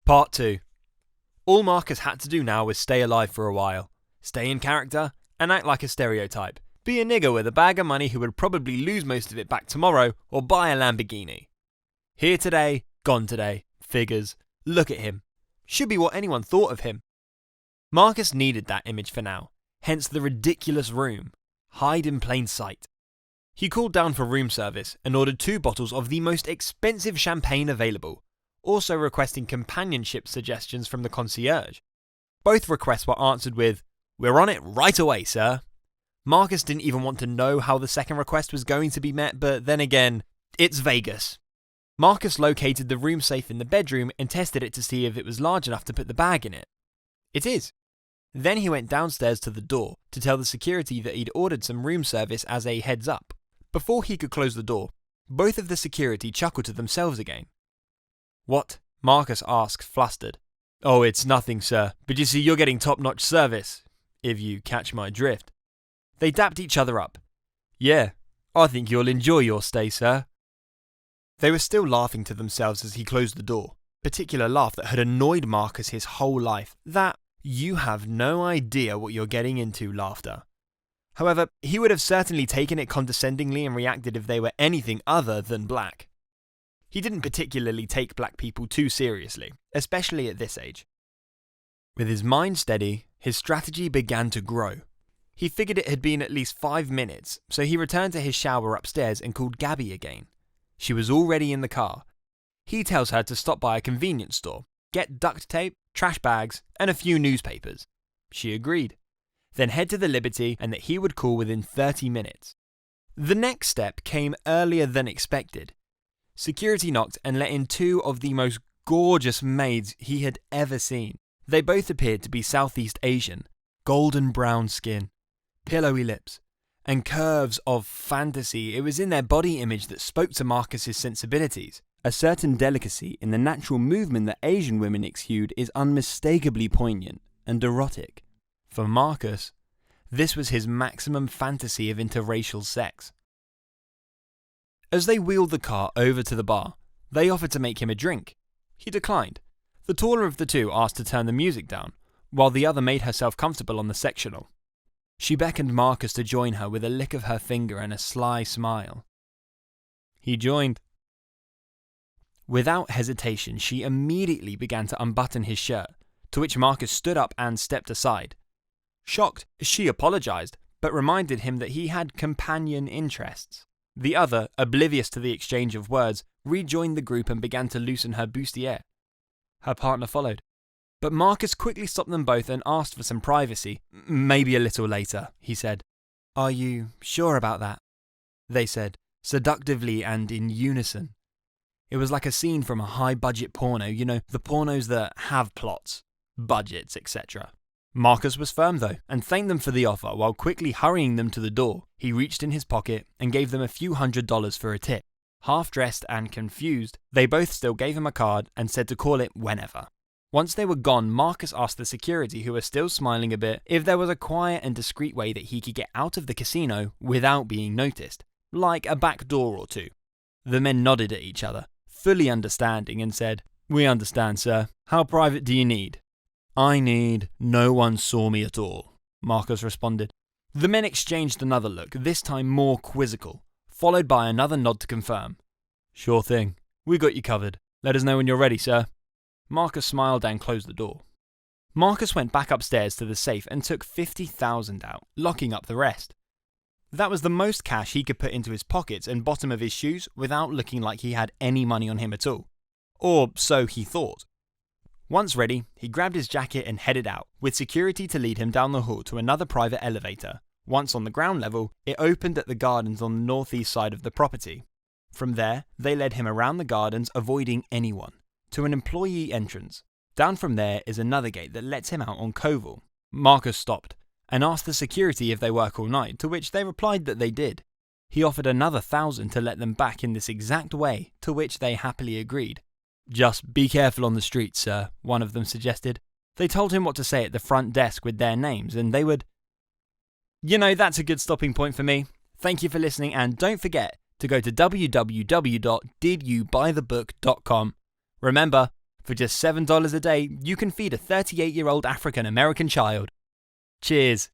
Part 2. All Marcus had to do now was stay alive for a while, stay in character, and act like a stereotype. Be a nigger with a bag of money who would probably lose most of it back tomorrow or buy a Lamborghini. Here today, gone today. Figures. Look at him. Should be what anyone thought of him. Marcus needed that image for now, hence the ridiculous room. Hide in plain sight. He called down for room service and ordered 2 bottles of the most expensive champagne available, also requesting companionship suggestions from the concierge. Both requests were answered with, "We're on it right away, sir." Marcus didn't even want to know how the second request was going to be met, but then again, it's Vegas. Marcus located the room safe in the bedroom and tested it to see if it was large enough to put the bag in it. It is. Then he went downstairs to the door to tell the security that he'd ordered some room service as a heads up. Before he could close the door, both of the security chuckled to themselves again. "What?" Marcus asked, flustered. "Oh, it's nothing, sir, but you see, you're getting top-notch service, if you catch my drift." They dapped each other up. "Yeah, I think you'll enjoy your stay, sir." They were still laughing to themselves as he closed the door. Particular laugh that had annoyed Marcus his whole life. That "you have no idea what you're getting into" laughter. However, he would have certainly taken it condescendingly and reacted if they were anything other than black. He didn't particularly take black people too seriously, especially at this age. With his mind steady, his strategy began to grow. He figured it had been at least 5 minutes, so he returned to his shower upstairs and called Gabby again. She was already in the car. He tells her to stop by a convenience store, get duct tape, trash bags, and a few newspapers. She agreed. Then head to the Liberty and that he would call within 30 minutes. The next step came earlier than expected. Security knocked and let in 2 of the most gorgeous maids he had ever seen. They both appeared to be Southeast Asian, golden brown skin, pillowy lips, and curves of fantasy. It was in their body image that spoke to Marcus's sensibilities. A certain delicacy in the natural movement that Asian women exude is unmistakably poignant and erotic. For Marcus, this was his maximum fantasy of interracial sex. As they wheeled the car over to the bar, they offered to make him a drink. He declined. The taller of the 2 asked to turn the music down, while the other made herself comfortable on the sectional. She beckoned Marcus to join her with a lick of her finger and a sly smile. He joined. Without hesitation, she immediately began to unbutton his shirt, to which Marcus stood up and stepped aside. Shocked, she apologized, but reminded him that he had companion interests. The other, oblivious to the exchange of words, rejoined the group and began to loosen her bustier. Her partner followed. But Marcus quickly stopped them both and asked for some privacy. "Maybe a little later," he said. "Are you sure about that?" they said, seductively and in unison. It was like a scene from a high-budget porno, you know, the pornos that have plots, budgets, etc. Marcus was firm though, and thanked them for the offer while quickly hurrying them to the door. He reached in his pocket and gave them a few $100s for a tip. Half-dressed and confused, they both still gave him a card and said to call it whenever. Once they were gone, Marcus asked the security, who were still smiling a bit, if there was a quiet and discreet way that he could get out of the casino without being noticed, like a back door or 2. The men nodded at each other, fully understanding, and said, "We understand, sir. How private do you need?" "I need no one saw me at all," Marcus responded. The men exchanged another look, this time more quizzical, followed by another nod to confirm. "Sure thing. We got you covered. Let us know when you're ready, sir." Marcus smiled and closed the door. Marcus went back upstairs to the safe and took $50,000 out, locking up the rest. That was the most cash he could put into his pockets and bottom of his shoes without looking like he had any money on him at all. Or so he thought. Once ready, he grabbed his jacket and headed out, with security to lead him down the hall to another private elevator. Once on the ground level, it opened at the gardens on the northeast side of the property. From there, they led him around the gardens, avoiding anyone, to an employee entrance. Down from there is another gate that lets him out on Koval. Marcus stopped and asked the security if they work all night, to which they replied that they did. He offered another $1,000 to let them back in this exact way, to which they happily agreed. "Just be careful on the streets, sir," one of them suggested. They told him what to say at the front desk with their names, and they would... You know, that's a good stopping point for me. Thank you for listening, and don't forget to go to www.didyoubuy.thebook.com. Remember, For just $7 a day, you can feed a 38-year-old African American child. Cheers.